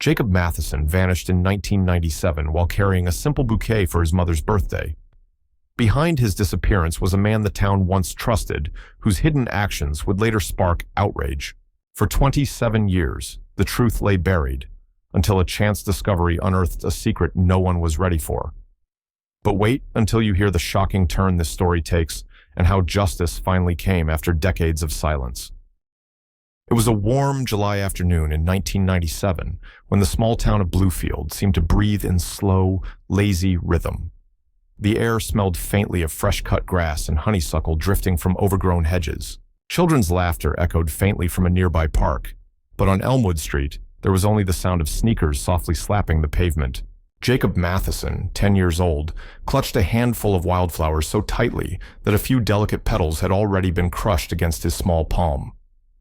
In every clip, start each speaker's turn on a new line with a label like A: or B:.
A: Jacob Matheson vanished in 1997 while carrying a simple bouquet for his mother's birthday. Behind his disappearance was a man the town once trusted, whose hidden actions would later spark outrage. For 27 years, the truth lay buried, until a chance discovery unearthed a secret no one was ready for. But wait until you hear the shocking turn this story takes and how justice finally came after decades of silence. It was a warm July afternoon in 1997 when the small town of Bluefield seemed to breathe in slow, lazy rhythm. The air smelled faintly of fresh-cut grass and honeysuckle drifting from overgrown hedges. Children's laughter echoed faintly from a nearby park, but on Elmwood Street, there was only the sound of sneakers softly slapping the pavement. Jacob Matheson, 10 years old, clutched a handful of wildflowers so tightly that a few delicate petals had already been crushed against his small palm.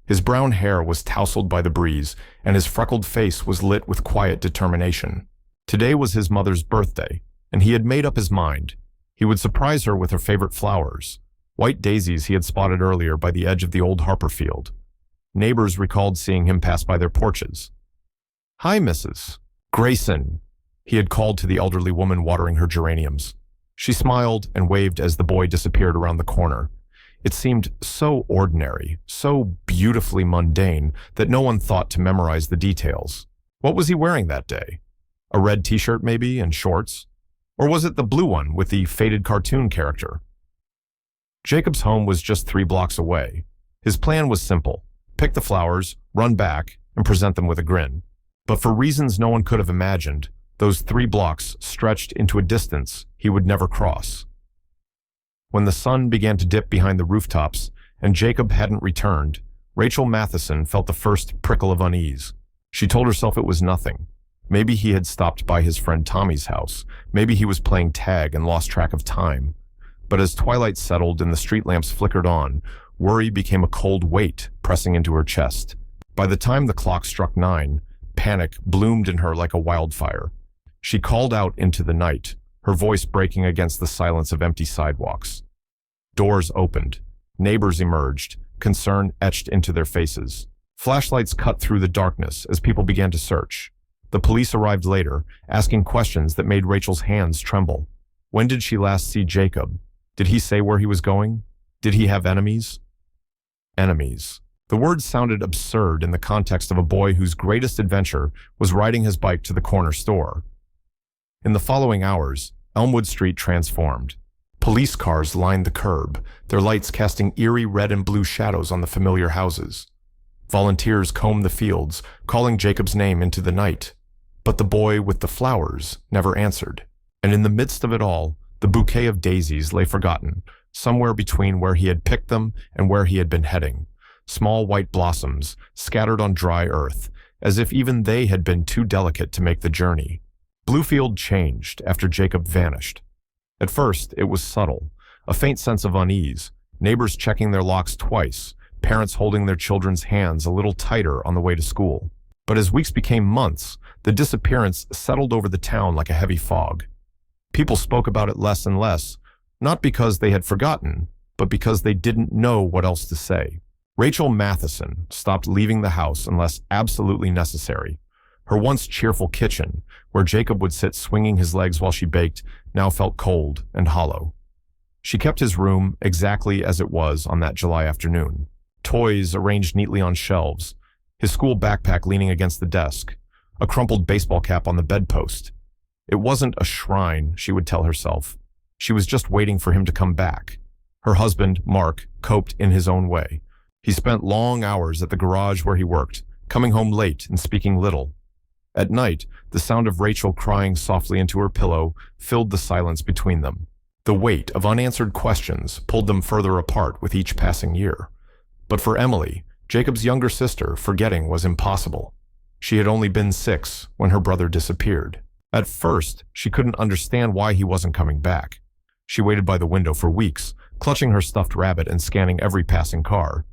A: His brown hair was tousled by the breeze, and his freckled face was lit with quiet determination. Today was his mother's birthday, and he had made up his mind. He would surprise her with her favorite flowers, white daisies he had spotted earlier by the edge of the old Harper field. Neighbors recalled seeing him pass by their porches. "Hi, Mrs. Grayson," he had called to the elderly woman watering her geraniums. She smiled and waved as the boy disappeared around the corner. It seemed so ordinary, so beautifully mundane, that no one thought to memorize the details. What was he wearing that day? A red t-shirt maybe, and shorts? Or was it the blue one with the faded cartoon character? Jacob's home was just 3 blocks away. His plan was simple: pick the flowers, run back, and present them with a grin. But for reasons no one could have imagined, those 3 blocks stretched into a distance he would never cross. When the sun began to dip behind the rooftops and Jacob hadn't returned, Rachel Matheson felt the first prickle of unease. She told herself it was nothing. Maybe he had stopped by his friend Tommy's house. Maybe he was playing tag and lost track of time. But as twilight settled and the street lamps flickered on, worry became a cold weight pressing into her chest. By the time the clock struck 9, panic bloomed in her like a wildfire. She called out into the night, her voice breaking against the silence of empty sidewalks. Doors opened. Neighbors emerged, concern etched into their faces. Flashlights cut through the darkness as people began to search. The police arrived later, asking questions that made Rachel's hands tremble. When did she last see Jacob? Did he say where he was going? Did he have enemies? Enemies. The word sounded absurd in the context of a boy whose greatest adventure was riding his bike to the corner store. In the following hours, Elmwood Street transformed. Police cars lined the curb, their lights casting eerie red and blue shadows on the familiar houses. Volunteers combed the fields, calling Jacob's name into the night. But the boy with the flowers never answered. And in the midst of it all, the bouquet of daisies lay forgotten, somewhere between where he had picked them and where he had been heading. Small white blossoms scattered on dry earth, as if even they had been too delicate to make the journey. Bluefield changed after Jacob vanished. At first, it was subtle, a faint sense of unease, neighbors checking their locks twice, parents holding their children's hands a little tighter on the way to school. But as weeks became months, the disappearance settled over the town like a heavy fog. People spoke about it less and less, not because they had forgotten, but because they didn't know what else to say. Rachel Matheson stopped leaving the house unless absolutely necessary. Her once cheerful kitchen, where Jacob would sit swinging his legs while she baked, now felt cold and hollow. She kept his room exactly as it was on that July afternoon. Toys arranged neatly on shelves, his school backpack leaning against the desk, a crumpled baseball cap on the bedpost. It wasn't a shrine, she would tell herself. She was just waiting for him to come back. Her husband, Mark, coped in his own way. He spent long hours at the garage where he worked, coming home late and speaking little. At night, the sound of Rachel crying softly into her pillow filled the silence between them. The weight of unanswered questions pulled them further apart with each passing year. But for Emily, Jacob's younger sister, forgetting was impossible. She had only been 6 when her brother disappeared. At first, she couldn't understand why he wasn't coming back. She waited by the window for weeks, clutching her stuffed rabbit and scanning every passing car.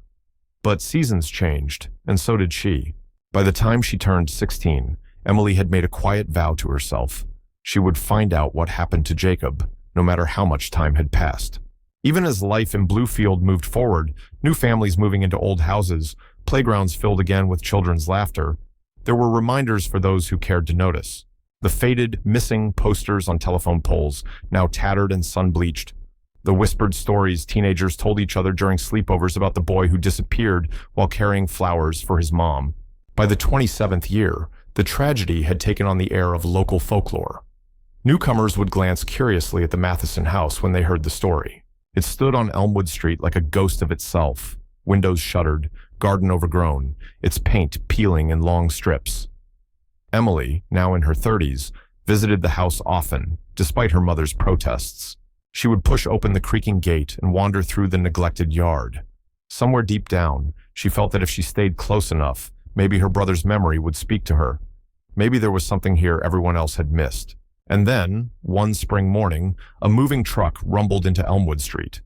A: But seasons changed, and so did she. By the time she turned 16, Emily had made a quiet vow to herself. She would find out what happened to Jacob, no matter how much time had passed. Even as life in Bluefield moved forward, new families moving into old houses, playgrounds filled again with children's laughter, There were reminders for those who cared to notice. The faded, missing posters on telephone poles, now tattered and sun-bleached. The whispered stories teenagers told each other during sleepovers about the boy who disappeared while carrying flowers for his mom. By the 27th year, the tragedy had taken on the air of local folklore. Newcomers would glance curiously at the Matheson house when they heard the story. It stood on Elmwood Street like a ghost of itself, windows shuttered, garden overgrown, its paint peeling in long strips. Emily, now in her 30s, visited the house often, despite her mother's protests. She would push open the creaking gate and wander through the neglected yard. Somewhere deep down, she felt that if she stayed close enough, maybe her brother's memory would speak to her. Maybe there was something here everyone else had missed. And then, one spring morning, a moving truck rumbled into Elmwood Street.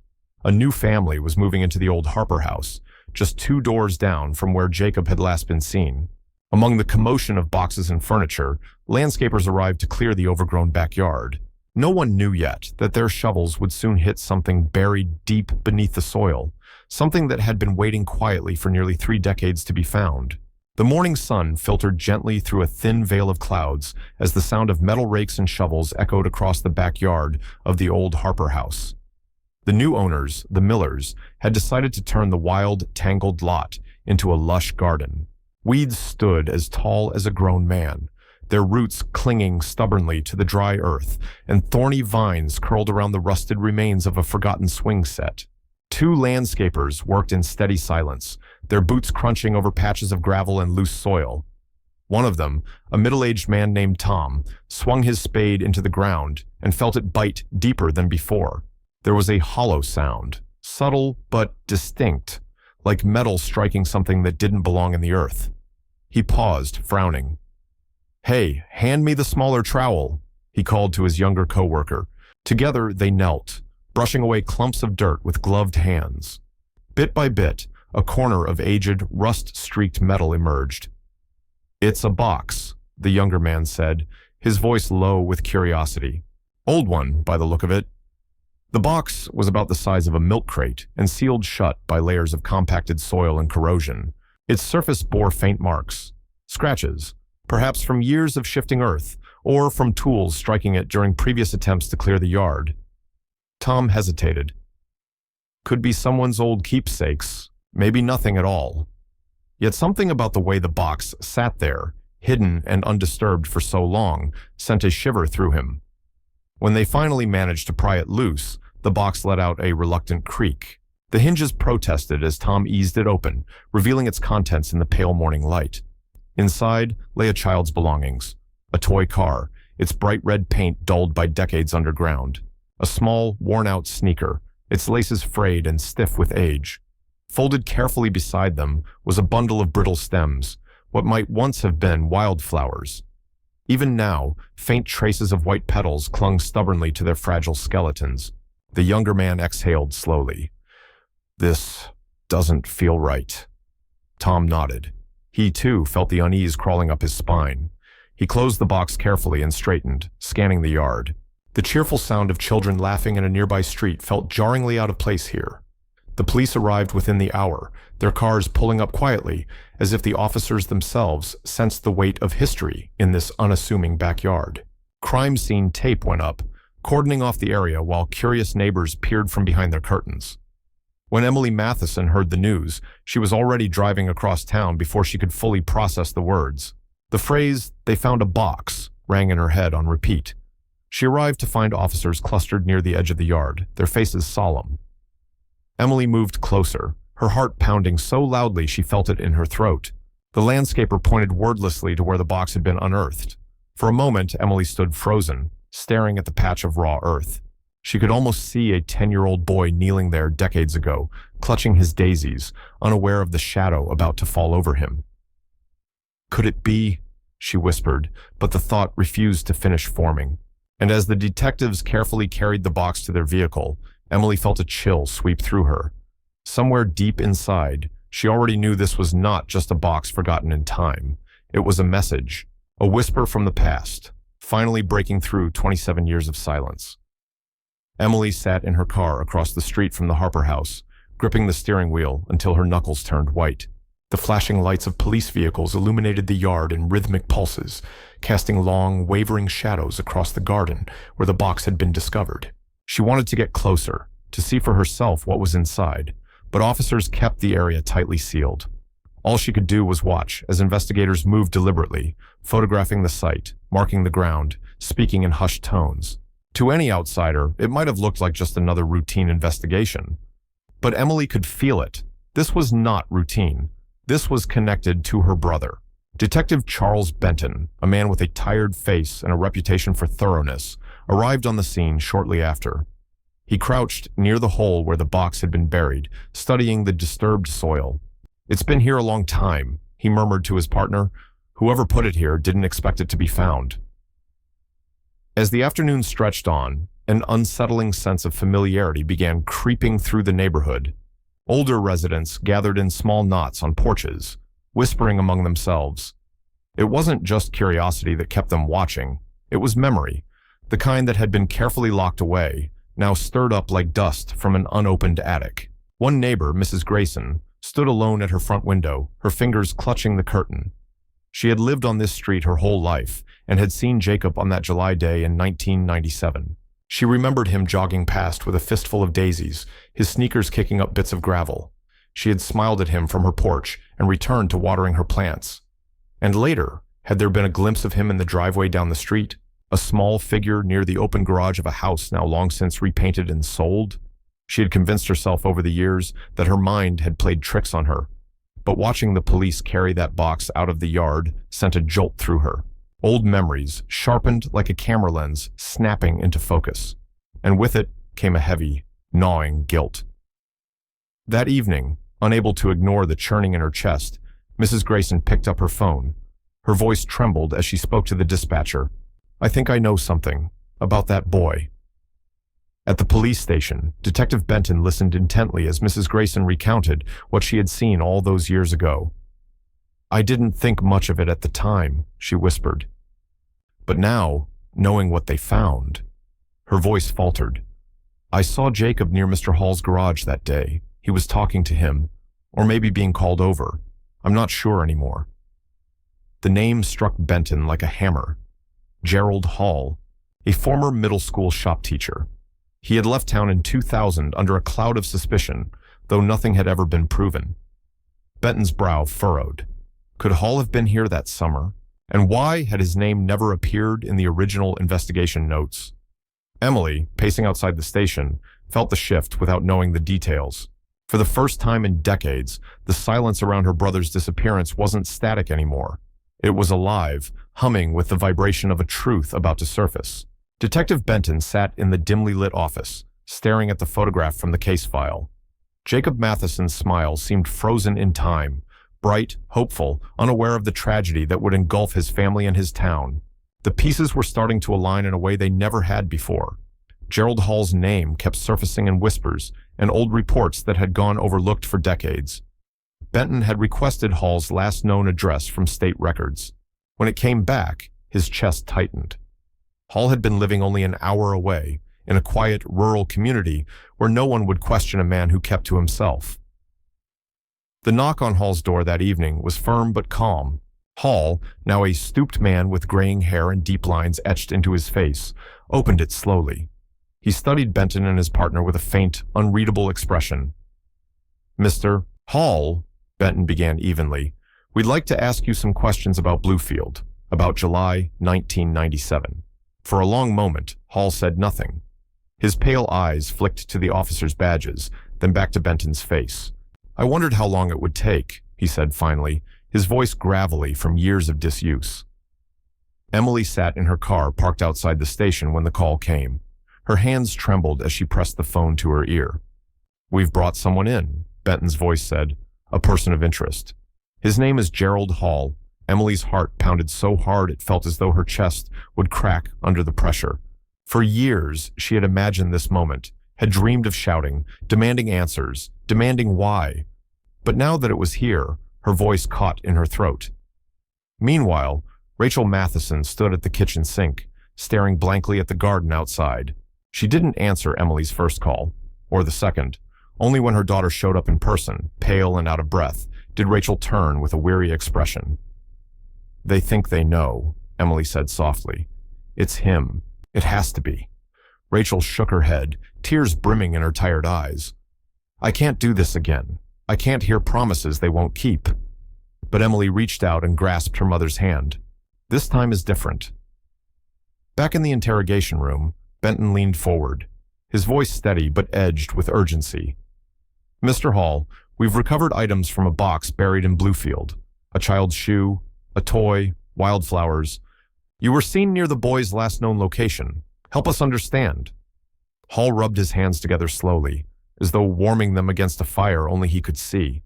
A: A new family was moving into the old Harper house, just 2 doors down from where Jacob had last been seen. Among the commotion of boxes and furniture, landscapers arrived to clear the overgrown backyard. No one knew yet that their shovels would soon hit something buried deep beneath the soil, something that had been waiting quietly for nearly 3 decades to be found. The morning sun filtered gently through a thin veil of clouds as the sound of metal rakes and shovels echoed across the backyard of the old Harper house. The new owners, the Millers, had decided to turn the wild, tangled lot into a lush garden. Weeds stood as tall as a grown man, their roots clinging stubbornly to the dry earth, and thorny vines curled around the rusted remains of a forgotten swing set. 2 landscapers worked in steady silence, their boots crunching over patches of gravel and loose soil. One of them, a middle-aged man named Tom, swung his spade into the ground and felt it bite deeper than before. There was a hollow sound, subtle but distinct, like metal striking something that didn't belong in the earth. He paused, frowning. "Hey, hand me the smaller trowel," he called to his younger coworker. Together they knelt, brushing away clumps of dirt with gloved hands. Bit by bit, a corner of aged, rust-streaked metal emerged. "It's a box," the younger man said, his voice low with curiosity. "Old one, by the look of it." The box was about the size of a milk crate and sealed shut by layers of compacted soil and corrosion. Its surface bore faint marks, scratches, perhaps from years of shifting earth or from tools striking it during previous attempts to clear the yard. Tom hesitated. Could be someone's old keepsakes, maybe nothing at all. Yet something about the way the box sat there, hidden and undisturbed for so long, sent a shiver through him. When they finally managed to pry it loose, the box let out a reluctant creak. The hinges protested as Tom eased it open, revealing its contents in the pale morning light. Inside lay a child's belongings, a toy car, its bright red paint dulled by decades underground, a small, worn-out sneaker, its laces frayed and stiff with age. Folded carefully beside them was a bundle of brittle stems, what might once have been wildflowers. Even now, faint traces of white petals clung stubbornly to their fragile skeletons. The younger man exhaled slowly. "This doesn't feel right." Tom nodded. He, too, felt the unease crawling up his spine. He closed the box carefully and straightened, scanning the yard. The cheerful sound of children laughing in a nearby street felt jarringly out of place here. The police arrived within the hour, their cars pulling up quietly, as if the officers themselves sensed the weight of history in this unassuming backyard. Crime scene tape went up, cordoning off the area while curious neighbors peered from behind their curtains. When Emily Matheson heard the news, she was already driving across town before she could fully process the words. The phrase, "they found a box," rang in her head on repeat. She arrived to find officers clustered near the edge of the yard, their faces solemn. Emily moved closer, her heart pounding so loudly she felt it in her throat. The landscaper pointed wordlessly to where the box had been unearthed. For a moment, Emily stood frozen, staring at the patch of raw earth. She could almost see a 10-year-old boy kneeling there decades ago, clutching his daisies, unaware of the shadow about to fall over him. "Could it be?" she whispered, but the thought refused to finish forming. And as the detectives carefully carried the box to their vehicle, Emily felt a chill sweep through her. Somewhere deep inside, she already knew this was not just a box forgotten in time. It was a message, a whisper from the past, finally breaking through 27 years of silence. Emily sat in her car across the street from the Harper house, gripping the steering wheel until her knuckles turned white. The flashing lights of police vehicles illuminated the yard in rhythmic pulses, casting long, wavering shadows across the garden where the box had been discovered. She wanted to get closer, to see for herself what was inside, but officers kept the area tightly sealed. All she could do was watch as investigators moved deliberately, photographing the site, marking the ground, speaking in hushed tones. To any outsider, it might have looked like just another routine investigation. But Emily could feel it. This was not routine. This was connected to her brother. Detective Charles Benton, a man with a tired face and a reputation for thoroughness, arrived on the scene shortly after. He crouched near the hole where the box had been buried, studying the disturbed soil. "It's been here a long time," he murmured to his partner. "Whoever put it here didn't expect it to be found." As the afternoon stretched on, an unsettling sense of familiarity began creeping through the neighborhood. Older residents gathered in small knots on porches, whispering among themselves. It wasn't just curiosity that kept them watching. It was memory, the kind that had been carefully locked away, now stirred up like dust from an unopened attic. One neighbor, Mrs. Grayson, stood alone at her front window, her fingers clutching the curtain. She had lived on this street her whole life and had seen Jacob on that July day in 1997. She remembered him jogging past with a fistful of daisies, his sneakers kicking up bits of gravel. She had smiled at him from her porch and returned to watering her plants. And later, had there been a glimpse of him in the driveway down the street, a small figure near the open garage of a house now long since repainted and sold? She had convinced herself over the years that her mind had played tricks on her. But watching the police carry that box out of the yard sent a jolt through her. Old memories, sharpened like a camera lens, snapping into focus. And with it came a heavy, gnawing guilt. That evening, unable to ignore the churning in her chest, Mrs. Grayson picked up her phone. Her voice trembled as she spoke to the dispatcher. "I think I know something about that boy." At the police station, Detective Benton listened intently as Mrs. Grayson recounted what she had seen all those years ago. "I didn't think much of it at the time," she whispered. "But now, knowing what they found," her voice faltered. "I saw Jacob near Mr. Hall's garage that day. He was talking to him, or maybe being called over. I'm not sure anymore." The name struck Benton like a hammer. Gerald Hall, a former middle school shop teacher. He had left town in 2000 under a cloud of suspicion, though nothing had ever been proven. Benton's brow furrowed. Could Hall have been here that summer? And why had his name never appeared in the original investigation notes? Emily, pacing outside the station, felt the shift without knowing the details. For the first time in decades, the silence around her brother's disappearance wasn't static anymore. It was alive, humming with the vibration of a truth about to surface. Detective Benton sat in the dimly lit office, staring at the photograph from the case file. Jacob Matheson's smile seemed frozen in time, bright, hopeful, unaware of the tragedy that would engulf his family and his town. The pieces were starting to align in a way they never had before. Gerald Hall's name kept surfacing in whispers and old reports that had gone overlooked for decades. Benton had requested Hall's last known address from state records. When it came back, his chest tightened. Hall had been living only an hour away, in a quiet, rural community where no one would question a man who kept to himself. The knock on Hall's door that evening was firm but calm. Hall, now a stooped man with graying hair and deep lines etched into his face, opened it slowly. He studied Benton and his partner with a faint, unreadable expression. "Mr. Hall," Benton began evenly, "we'd like to ask you some questions about Bluefield, about July 1997. For a long moment, Hall said nothing. His pale eyes flicked to the officers' badges, then back to Benton's face. "I wondered how long it would take," he said finally, his voice gravelly from years of disuse. Emily sat in her car parked outside the station when the call came. Her hands trembled as she pressed the phone to her ear. "We've brought someone in," Benton's voice said, "a person of interest. His name is Gerald Hall." Emily's heart pounded so hard it felt as though her chest would crack under the pressure. For years, she had imagined this moment, had dreamed of shouting, demanding answers, demanding why. But now that it was here, her voice caught in her throat. Meanwhile, Rachel Matheson stood at the kitchen sink, staring blankly at the garden outside. She didn't answer Emily's first call, or the second, only when her daughter showed up in person, pale and out of breath, did Rachel turn with a weary expression. "They think they know," Emily said softly. "It's him. It has to be." Rachel shook her head, tears brimming in her tired eyes. "I can't do this again. I can't hear promises they won't keep." But Emily reached out and grasped her mother's hand. "This time is different." Back in the interrogation room, Benton leaned forward, his voice steady but edged with urgency. "Mr. Hall, we've recovered items from a box buried in Bluefield. A child's shoe, a toy, wildflowers. You were seen near the boy's last known location. Help us understand." Hall rubbed his hands together slowly, as though warming them against a fire only he could see.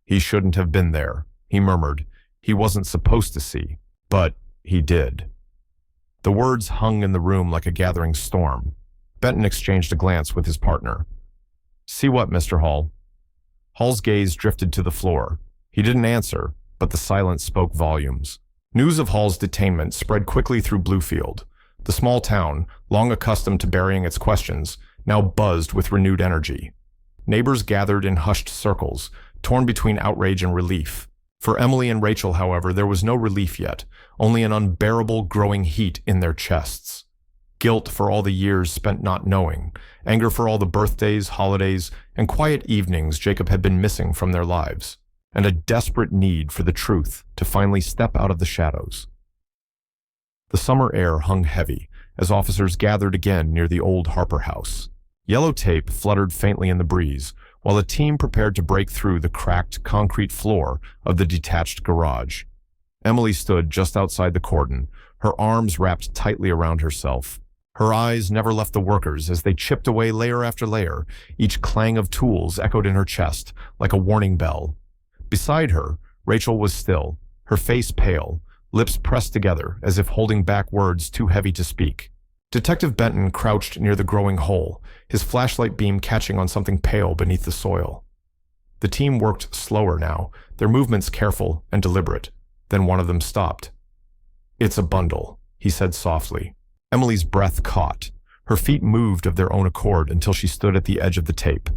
A: "He shouldn't have been there," he murmured. "He wasn't supposed to see, but he did." The words hung in the room like a gathering storm. Benton exchanged a glance with his partner. "See what, Mr. Hall?" Hall's gaze drifted to the floor. He didn't answer, but the silence spoke volumes. News of Hall's detainment spread quickly through Bluefield. The small town, long accustomed to burying its questions, now buzzed with renewed energy. Neighbors gathered in hushed circles, torn between outrage and relief. For Emily and Rachel, however, there was no relief yet, only an unbearable growing heat in their chests. Guilt for all the years spent not knowing, anger for all the birthdays, holidays, and quiet evenings Jacob had been missing from their lives, and a desperate need for the truth to finally step out of the shadows. The summer air hung heavy as officers gathered again near the old Harper house. Yellow tape fluttered faintly in the breeze, while a team prepared to break through the cracked concrete floor of the detached garage. Emily stood just outside the cordon, her arms wrapped tightly around herself. Her eyes never left the workers as they chipped away layer after layer. Each clang of tools echoed in her chest like a warning bell. Beside her, Rachel was still, her face pale, lips pressed together as if holding back words too heavy to speak. Detective Benton crouched near the growing hole, his flashlight beam catching on something pale beneath the soil. The team worked slower now, their movements careful and deliberate. Then one of them stopped. "It's a bundle," he said softly. Emily's breath caught. Her feet moved of their own accord until she stood at the edge of the tape.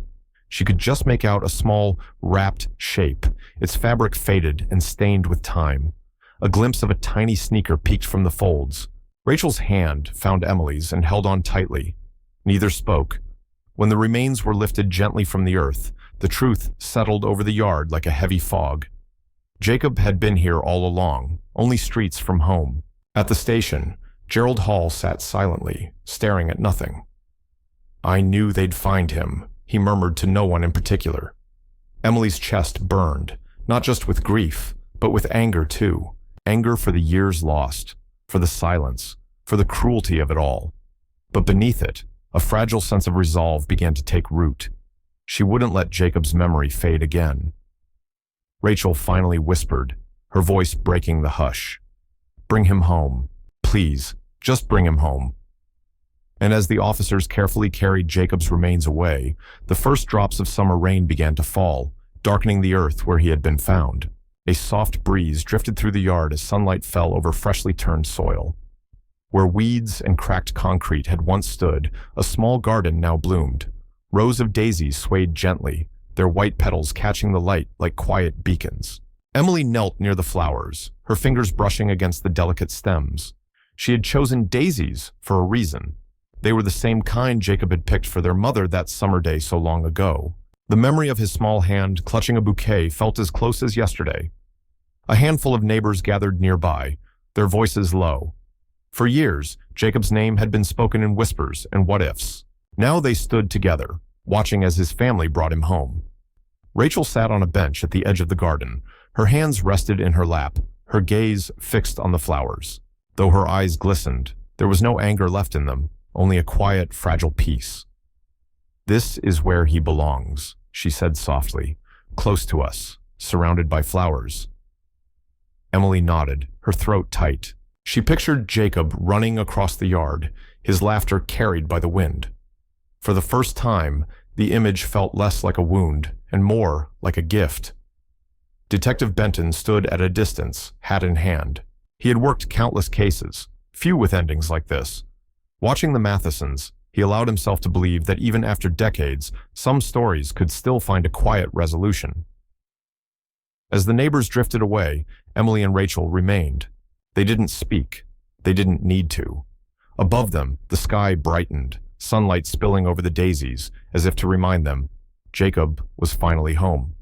A: She could just make out a small, wrapped shape, its fabric faded and stained with time. A glimpse of a tiny sneaker peeked from the folds. Rachel's hand found Emily's and held on tightly. Neither spoke. When the remains were lifted gently from the earth, the truth settled over the yard like a heavy fog. Jacob had been here all along, only streets from home. At the station, Gerald Hall sat silently, staring at nothing. "I knew they'd find him," he murmured to no one in particular. Emily's chest burned, not just with grief, but with anger too. Anger for the years lost, for the silence, for the cruelty of it all. But beneath it, a fragile sense of resolve began to take root. She wouldn't let Jacob's memory fade again. Rachel finally whispered, her voice breaking the hush. "Bring him home. Please, just bring him home." And as the officers carefully carried Jacob's remains away, the first drops of summer rain began to fall, darkening the earth where he had been found. A soft breeze drifted through the yard as sunlight fell over freshly turned soil. Where weeds and cracked concrete had once stood, a small garden now bloomed. Rows of daisies swayed gently, their white petals catching the light like quiet beacons. Emily knelt near the flowers, her fingers brushing against the delicate stems. She had chosen daisies for a reason. They were the same kind Jacob had picked for their mother that summer day so long ago. The memory of his small hand clutching a bouquet felt as close as yesterday. A handful of neighbors gathered nearby, their voices low. For years, Jacob's name had been spoken in whispers and what-ifs. Now they stood together, watching as his family brought him home. Rachel sat on a bench at the edge of the garden. Her hands rested in her lap, her gaze fixed on the flowers. Though her eyes glistened, there was no anger left in them, only a quiet, fragile peace. "This is where he belongs," she said softly, "close to us, surrounded by flowers." Emily nodded, her throat tight. She pictured Jacob running across the yard, his laughter carried by the wind. For the first time, the image felt less like a wound and more like a gift. Detective Benton stood at a distance, hat in hand. He had worked countless cases, few with endings like this. Watching the Mathesons, he allowed himself to believe that even after decades, some stories could still find a quiet resolution. As the neighbors drifted away, Emily and Rachel remained. They didn't speak. They didn't need to. Above them, the sky brightened, sunlight spilling over the daisies, as if to remind them Jacob was finally home.